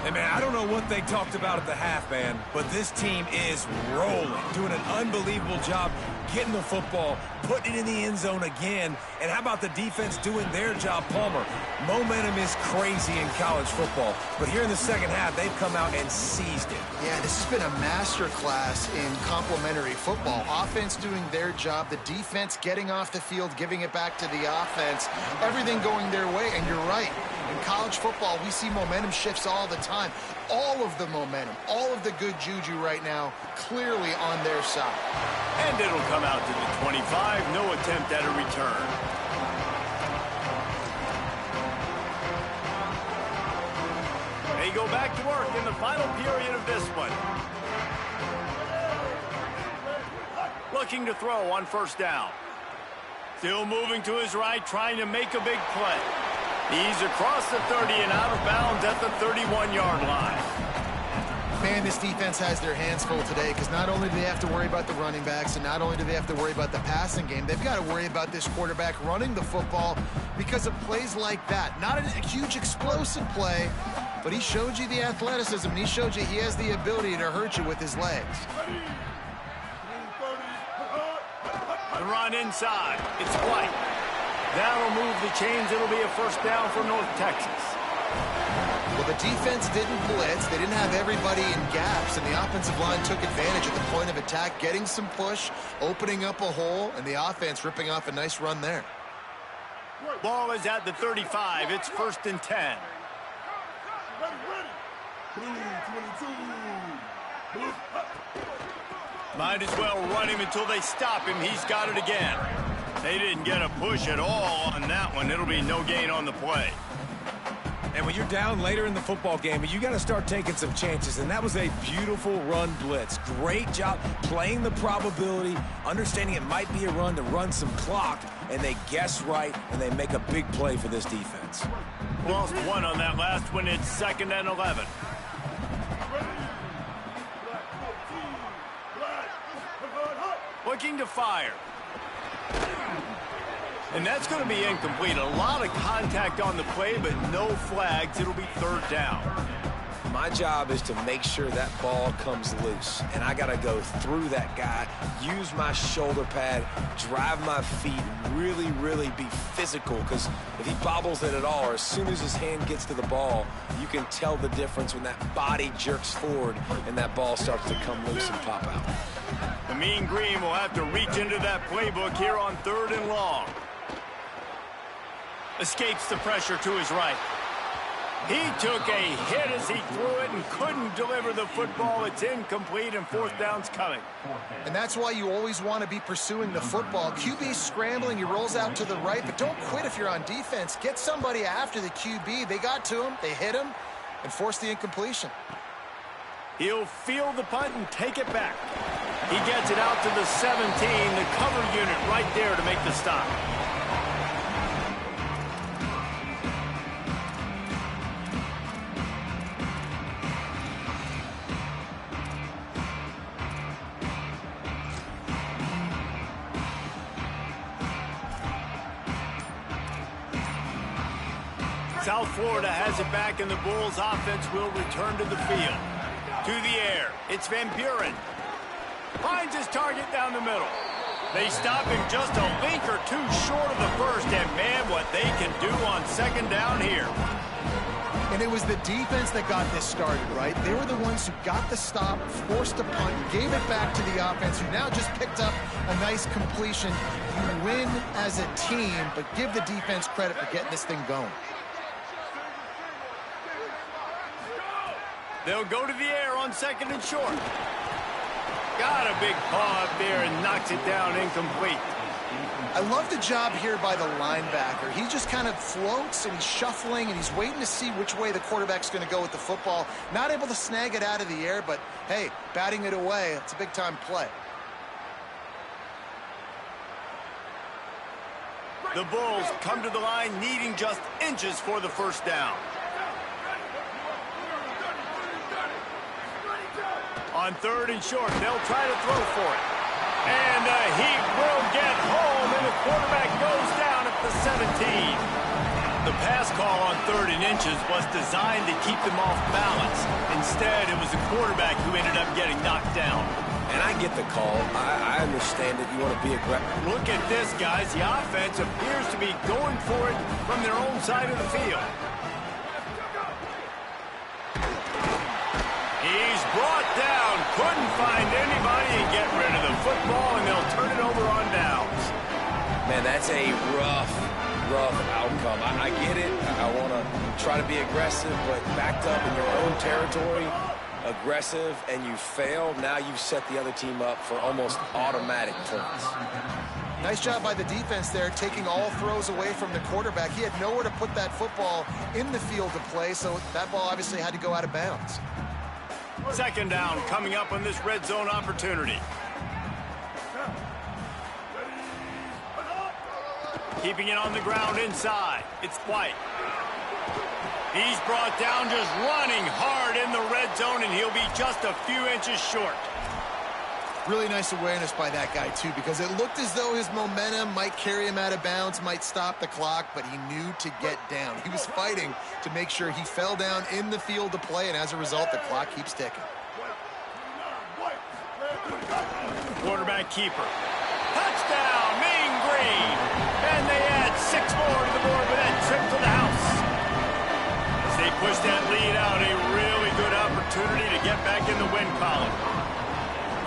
Speaker 2: Hey, man, I don't know what they talked about at the half, man, but this team is rolling, doing an unbelievable job getting the football, putting it in the end zone again. And how about the defense doing their job, Palmer? Momentum is crazy in college football, but here in the 2nd half, they've come out and seized it.
Speaker 3: Yeah, this has been a master class in complementary football. Offense doing their job, the defense getting off the field, giving it back to the offense, everything going their way. And you're right. In college football, we see momentum shifts all the time. All of the momentum, all of the good juju right now, clearly on their side.
Speaker 1: And it'll come out to the 25. No attempt at a return. They go back to work in the final period of this one. Looking to throw on 1st down. Still moving to his right, trying to make a big play. He's across the 30 and out of bounds at the 31-yard line.
Speaker 3: Man, this defense has their hands full today because not only do they have to worry about the running backs and not only do they have to worry about the passing game, they've got to worry about this quarterback running the football because of plays like that. Not a huge explosive play, but he showed you the athleticism and he showed you he has the ability to hurt you with his legs.
Speaker 1: The run inside. It's White. That'll move the chains. It'll be a 1st down for North Texas.
Speaker 3: Well, the defense didn't blitz. They didn't have everybody in gaps, and the offensive line took advantage at the point of attack, getting some push, opening up a hole, and the offense ripping off a nice run there.
Speaker 1: Ball is at the 35. It's 1st and 10. Might as well run him until they stop him. He's got it again. They didn't get a push at all on that one. It'll be no gain on the play.
Speaker 2: And when you're down later in the football game, you got to start taking some chances. And that was a beautiful run blitz. Great job playing the probability, understanding it might be a run to run some clock, and they guess right, and they make a big play for this defense.
Speaker 1: Lost 1 on that last one. It's 2nd and 11. Looking to fire. And that's going to be incomplete. A lot of contact on the play, but no flags. It'll be 3rd down.
Speaker 2: My job is to make sure that ball comes loose. And I got to go through that guy, use my shoulder pad, drive my feet, really, really be physical. Because if he bobbles it at all, or as soon as his hand gets to the ball, you can tell the difference when that body jerks forward and that ball starts to come loose and pop out.
Speaker 1: The Mean Green will have to reach into that playbook here on 3rd and long. Escapes the pressure to his right. He took a hit as he threw it and couldn't deliver the football. It's incomplete and 4th down's coming.
Speaker 3: And that's why you always want to be pursuing the football. QB's scrambling, he rolls out to the right, but don't quit if you're on defense. Get somebody after the QB. They got to him, they hit him, and forced the incompletion.
Speaker 1: He'll field the punt and take it back. He gets it out to the 17, the cover unit right there to make the stop. South Florida has it back, and the Bulls offense will return to the field. To the air, it's Van Buren. Finds his target down the middle. They stop him just a link or two short of the first, and man, what they can do on 2nd down here.
Speaker 3: And it was the defense that got this started, right? They were the ones who got the stop, forced a punt, gave it back to the offense, who now just picked up a nice completion. You win as a team, but give the defense credit for getting this thing going.
Speaker 1: They'll go to the air on 2nd and short. Got a big paw up there and knocks it down incomplete.
Speaker 3: I love the job here by the linebacker. He just kind of floats and he's shuffling and he's waiting to see which way the quarterback's going to go with the football. Not able to snag it out of the air, but hey, batting it away, it's a big-time play.
Speaker 1: The Bulls come to the line needing just inches for the first down. On 3rd and short, they'll try to throw for it. And the Heat will get home, and the quarterback goes down at the 17. The pass call on 3rd and inches was designed to keep them off balance. Instead, it was the quarterback who ended up getting knocked down.
Speaker 2: And I get the call. I understand that you want to be aggressive.
Speaker 1: Look at this, guys. The offense appears to be going for it from their own side of the field. He's brought down, couldn't find anybody and get rid of the football, and they'll turn it over on downs.
Speaker 2: Man, that's a rough outcome. I get it. I want to try to be aggressive, but backed up in your own territory, aggressive, and you fail. Now you've set the other team up for almost automatic points.
Speaker 3: Nice job by the defense there, taking all throws away from the quarterback. He had nowhere to put that football in the field to play, so that ball obviously had to go out of bounds.
Speaker 1: 2nd down coming up on this red zone opportunity. Keeping it on the ground inside. It's White. He's brought down just running hard in the red zone, and he'll be just a few inches short.
Speaker 3: Really nice awareness by that guy, too, because it looked as though his momentum might carry him out of bounds, might stop the clock, but he knew to get down. He was fighting to make sure he fell down in the field to play, and as a result, the clock keeps ticking.
Speaker 1: Quarterback keeper. Touchdown, Mean Green. And they add 6 more to the board with that trip to the house. As they push that lead out, a really good opportunity to get back in the win column.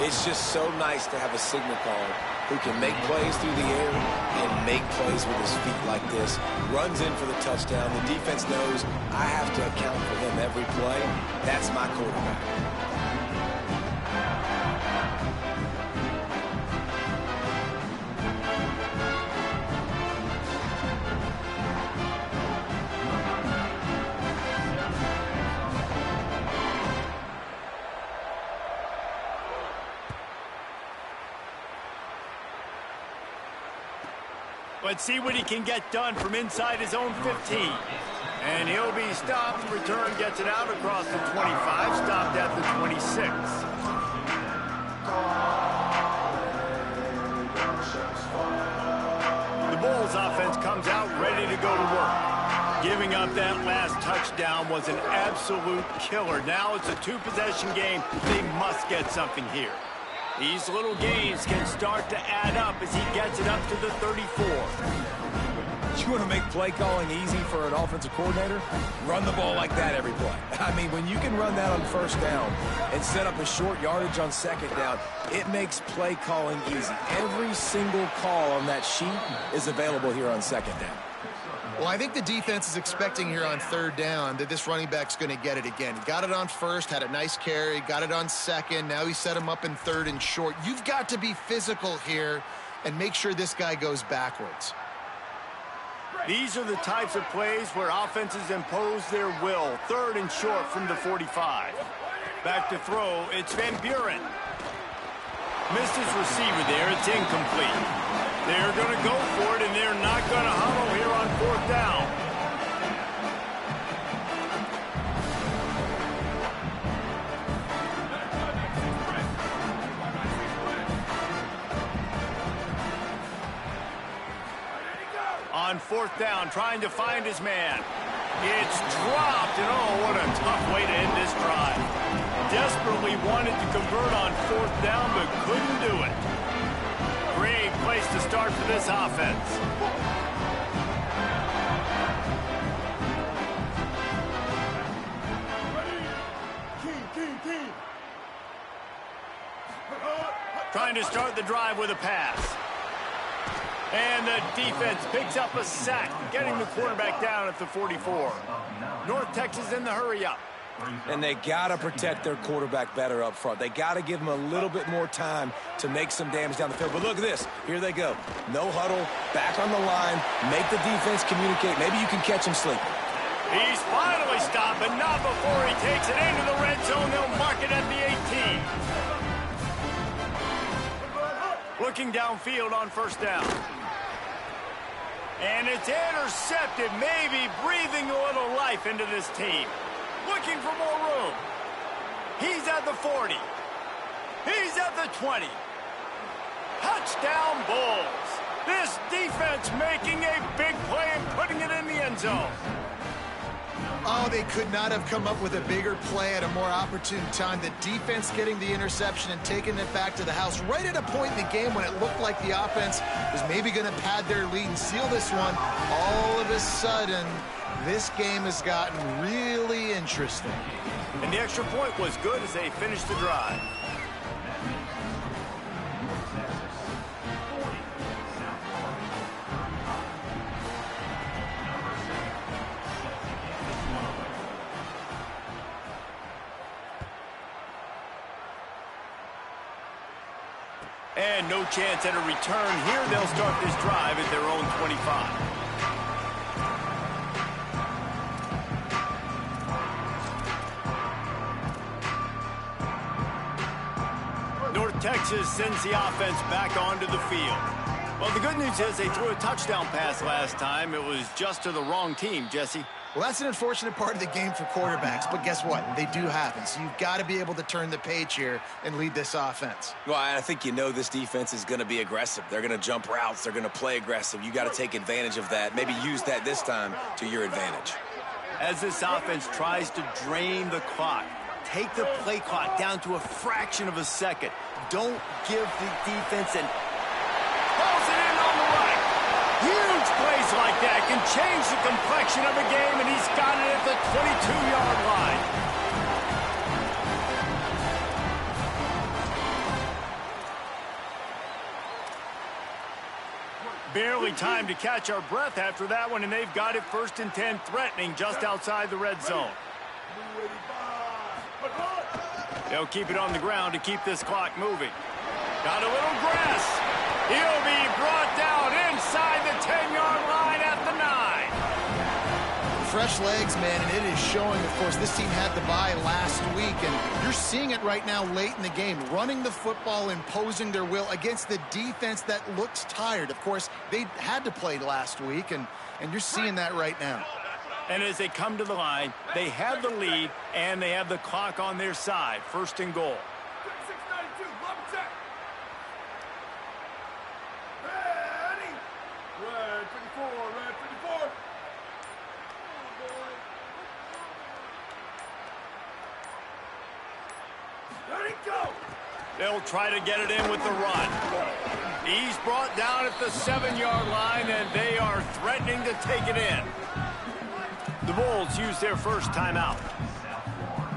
Speaker 2: It's just so nice to have a signal caller who can make plays through the air and make plays with his feet like this. Runs in for the touchdown. The defense knows I have to account for him every play. That's my quarterback.
Speaker 1: Let's see what he can get done from inside his own 15. And he'll be stopped. Return gets it out across the 25, stopped at the 26. The Bulls offense comes out ready to go to work. Giving up that last touchdown was an absolute killer. Now it's a 2-possession game. They must get something here. These little gains can start to add up as he gets it up to the 34.
Speaker 2: You want to make play calling easy for an offensive coordinator? Run the ball like that every play. I mean, when you can run that on 1st down and set up a short yardage on 2nd down, it makes play calling easy. Every single call on that sheet is available here on 2nd down.
Speaker 3: Well, I think the defense is expecting here on 3rd down that this running back's going to get it again. He got it on 1st, had a nice carry, got it on 2nd. Now he set him up in 3rd and short. You've got to be physical here and make sure this guy goes backwards.
Speaker 1: These are the types of plays where offenses impose their will. 3rd and short from the 45. Back to throw, it's Van Buren. Missed his receiver there, it's incomplete. They're going to go for it, and they're not going to huddle here on 4th down. On 4th down, trying to find his man. It's dropped, and oh, what a tough way to end this drive. Desperately wanted to convert on 4th down, but couldn't do it. Great place to start for this offense. Trying to start the drive with a pass. And the defense picks up a sack, getting the quarterback down at the 44. North Texas in the hurry-up.
Speaker 2: And they got to protect their quarterback better up front. They got to give him a little bit more time to make some damage down the field. But look at this. Here they go. No huddle, back on the line, make the defense communicate. Maybe you can catch him sleeping.
Speaker 1: He's finally stopped, but not before he takes it into the red zone. They'll mark it at the 18. Looking downfield on first down. And it's intercepted, maybe breathing a little life into this team. Looking for more room. He's at the 40. He's at the 20. Touchdown Bulls. This defense making a big play and putting it in the end zone.
Speaker 3: Oh, they could not have come up with a bigger play at a more opportune time. The defense getting the interception and taking it back to the house right at a point in the game when it looked like the offense was maybe going to pad their lead and seal this one. All of a sudden, this game has gotten really interesting.
Speaker 1: And the extra point was good as they finished the drive. And no chance at a return here. They'll start this drive at their own 25. Texas sends the offense back onto the field. Well, the good news is they threw a touchdown pass last time. It was just to the wrong team, Jesse.
Speaker 3: Well, that's an unfortunate part of the game for quarterbacks, but guess what? They do happen. So you've got to be able to turn the page here and lead this offense.
Speaker 2: Well, I think you know this defense is going to be aggressive. They're going to jump routes. They're going to play aggressive. You got to take advantage of that. Maybe use that this time to your advantage.
Speaker 1: As this offense tries to drain the clock, take the play clock down to a fraction of a second. Don't give the defense an... Pulls it in on the right. Huge plays like that can change the complexion of a game, and he's got it at the 22-yard line. Barely time to catch our breath after that one, and they've got it 1st and 10, threatening just outside the red zone. They'll keep it on the ground to keep this clock moving. Got a little grass. He'll be brought down inside the 10-yard line at the 9.
Speaker 3: Fresh legs, man, and it is showing. Of course, this team had the bye last week, and you're seeing it right now late in the game. Running the football, imposing their will against the defense that looks tired. Of course, they had to play last week, and you're seeing that right now.
Speaker 1: And as they come to the line, they have the lead, and they have the clock on their side. 1st and goal. They'll try to get it in with the run. He's brought down at the 7-yard line, and they are threatening to take it in. The Bulls use their first timeout.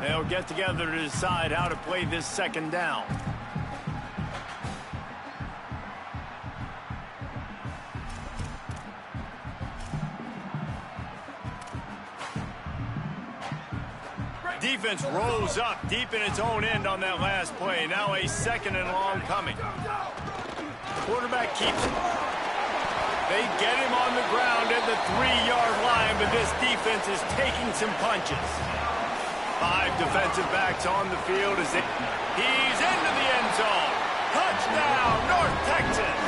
Speaker 1: They'll get together to decide how to play this 2nd down. Defense rose up deep in its own end on that last play. Now a 2nd and long coming. Quarterback keeps it. They get him on the ground at the 3-yard line, but this defense is taking some punches. 5 defensive backs on the field as he's into the end zone. Touchdown, North Texas.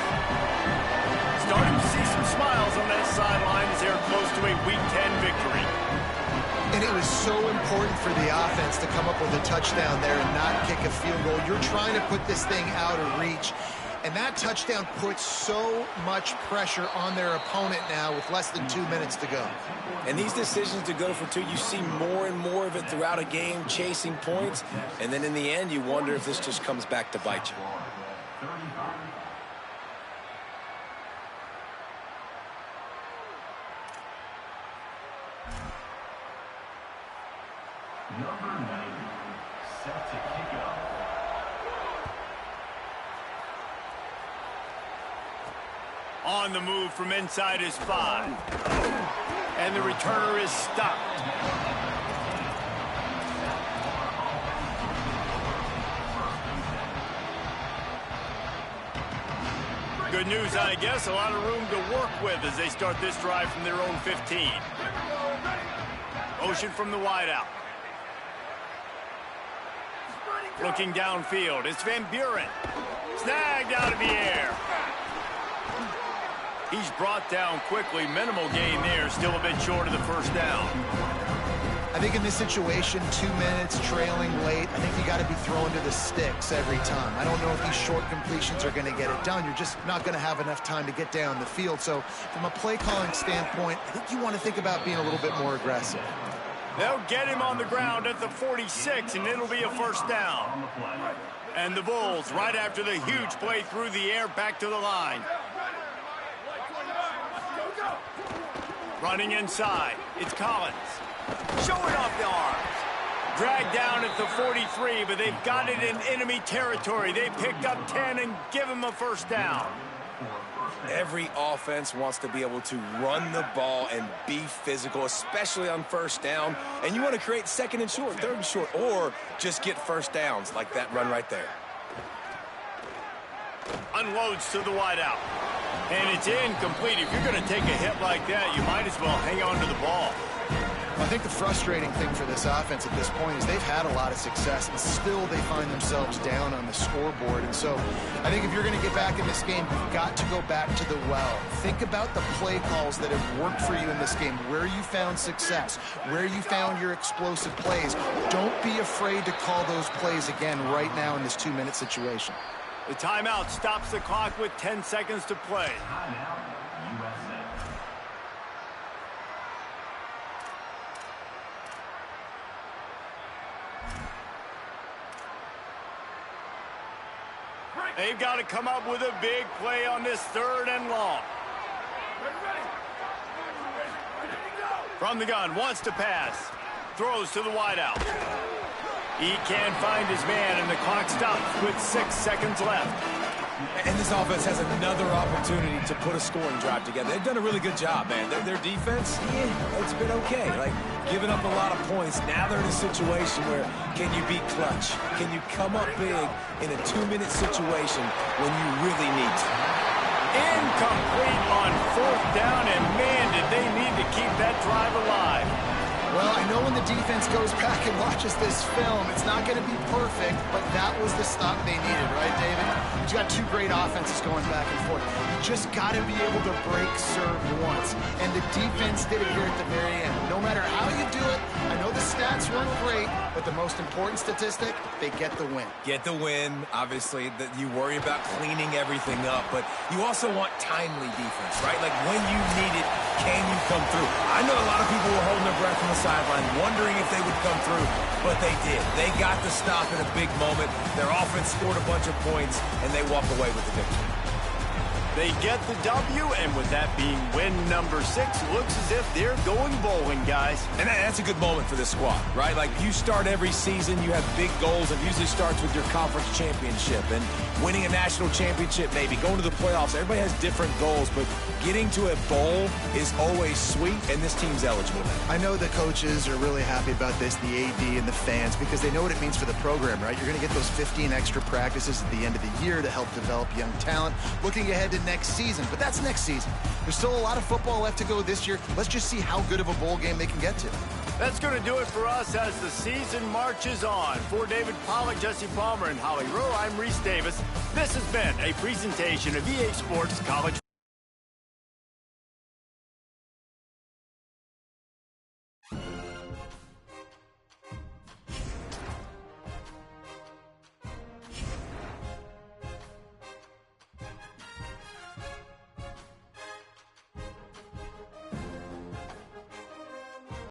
Speaker 1: Starting to see some smiles on that sideline as they're close to a Week 10 victory.
Speaker 3: And it was so important for the offense to come up with a touchdown there and not kick a field goal. You're trying to put this thing out of reach. And that touchdown puts so much pressure on their opponent now with less than 2 minutes to go.
Speaker 2: And these decisions to go for 2, you see more and more of it throughout a game, chasing points. And then in the end, you wonder if this just comes back to bite you.
Speaker 4: Number 90, set to kick off.
Speaker 1: On the move from inside his 5. And the returner is stopped. Good news, I guess. A lot of room to work with as they start this drive from their own 15. Motion from the wideout. Looking downfield, it's Van Buren. Snagged out of the air. He's brought down quickly. Minimal gain there. Still a bit short of the first down.
Speaker 3: I think in this situation, 2 minutes, trailing late, I think you got to be throwing to the sticks every time. I don't know if these short completions are going to get it done. You're just not going to have enough time to get down the field. So from a play calling standpoint, I think you want to think about being a little bit more aggressive.
Speaker 1: They'll get him on the ground at the 46, and it'll be a first down. And the Bulls, right after the huge play through the air, back to the line. Running inside, it's Collins. Showing off the arms. Dragged down at the 43, but they've got it in enemy territory. They picked up 10 and give him a first down.
Speaker 2: Every offense wants to be able to run the ball and be physical, especially on first down. And you want to create second and short, third and short, or just get first downs like that run right there.
Speaker 1: Unloads to the wideout. And it's incomplete. If you're going to take a hit like that, you might as well hang on to the ball.
Speaker 3: I think the frustrating thing for this offense at this point is they've had a lot of success, and still they find themselves down on the scoreboard. And so I think if you're going to get back in this game, you've got to go back to the well. Think about the play calls that have worked for you in this game, where you found success, where you found your explosive plays. Don't be afraid to call those plays again right now in this 2-minute situation.
Speaker 1: The timeout stops the clock with 10 seconds to play. They've got to come up with a big play on this 3rd and long. From the gun, wants to pass. Throws to the wideout. He can't find his man, and the clock stops with 6 seconds left.
Speaker 2: And this offense has another opportunity to put a scoring drive together. They've done a really good job, man. Their defense, it's been okay. Like, giving up a lot of points. Now they're in a situation where can you be clutch? Can you come up big in a 2-minute situation when you really need to?
Speaker 1: Incomplete on 4th down, and man, did they need to keep that drive alive.
Speaker 3: Well, I know when the defense goes back and watches this film, it's not going to be perfect, but that was the stop they needed, right, David? You've got 2 great offenses going back and forth. You just got to be able to break serve once, and the defense did it here at the very end. No matter how you do it, I know the stats weren't great, but the most important statistic, they get the win.
Speaker 2: Get the win. Obviously, that you worry about cleaning everything up, but you also want timely defense, right? Like, when you need it, can you come through? I know a lot of people were holding their breath on the sideline, wondering if they would come through, but they did. They got the stop in a big moment. Their offense scored a bunch of points, and they walk away with the victory.
Speaker 1: They get the W, and with that being win number 6, looks as if they're going bowling, guys.
Speaker 2: And that's a good moment for this squad, right? Like, you start every season, you have big goals. It usually starts with your conference championship and winning a national championship, maybe going to the playoffs. Everybody has different goals, but getting to a bowl is always sweet, and this team's eligible now.
Speaker 3: I know the coaches are really happy about this, the AD and the fans, because they know what it means for the program, right? You're going to get those 15 extra practices at the end of the year to help develop young talent. Looking ahead to next season, but that's next season. There's still a lot of football left to go this year. Let's just see how good of a bowl game they can get to.
Speaker 1: That's going to do it for us as the season marches on. For David Pollack, Jesse Palmer, and Holly Rowe, I'm Reese Davis. This has been a presentation of EA Sports College